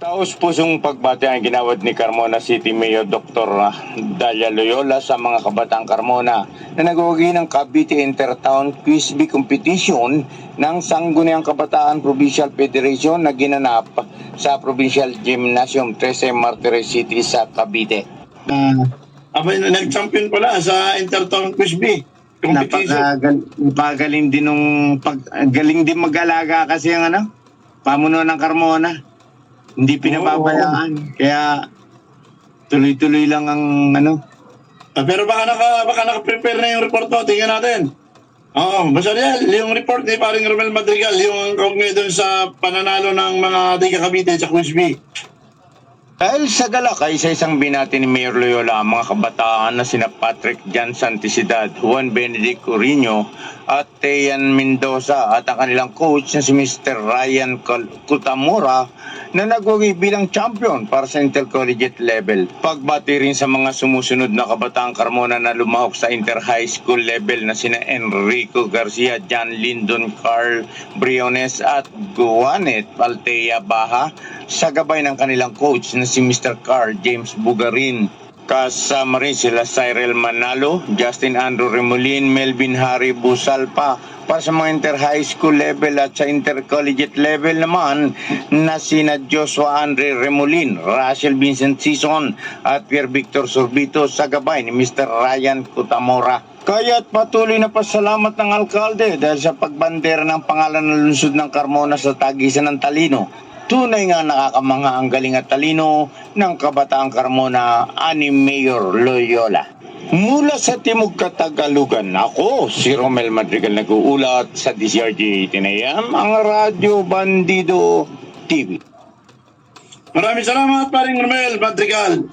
Taos pusong pagbati ang ginawad ni Carmona City Mayor Dr. Dalia Loyola sa mga kabatang Carmona na nagwagi ng Cavite Intertown Quiz Bee Competition ng Sangguniang Kabataan Provincial Federation na ginanap sa Provincial Gymnasium 13 Martires City sa Cavite. Nag-champion pala sa Intertown Quiz Bee competition. Napagaling din galing din mag-alaga kasi ang pamuno ng Carmona. Hindi pinababayaan. Kaya tuloy-tuloy lang ang Pero baka naka-prepare na yung report mo. Tingnan natin. Oo, basta yan. Yung report ni paring Romel Madrigal, yung kaugnay doon sa pananalo ng mga Diga Cavite sa Quiz Bee. Dahil sa gala kay sa isang binati ni Mayor Loyola ang mga kabataan na sina Patrick Jan Santisidad, Juan Benedict Corino at Teyan Mendoza at ang kanilang coach na si Mr. Ryan Kutamura na nagwagi bilang champion para sa intercollegiate level. Pagbati rin sa mga sumusunod na kabataang Carmona na lumahok sa inter-high school level na sina Enrico Garcia, John Lyndon Carl Briones at Juanet Altea Baha sa gabay ng kanilang coach na si Mr. Carl James Bugarin. Kasama rin sila Cyril Manalo, Justin Andrew Remolin, Melvin Harry Busalpa para sa mga inter-high school level at sa intercollegiate level naman na sina Joshua Andre Remolin, Russell Vincent Sison at Pierre Victor Sorbito sa gabay ni Mr. Ryan Kutamora. Kaya't patuloy na pasalamat ng alkalde dahil sa pagbandera ng pangalan ng lungsod ng Carmona sa tagisan ng talino. Tunay nga nakakamangha ang galing at talino ng kabataang Carmona ani Mayor Loyola. Mula sa Timog Katagalugan, ako si Romel Madrigal nag-uulat sa DCRJ 18 AM, ang Radyo Bandido TV. Maraming salamat paring Romel Madrigal.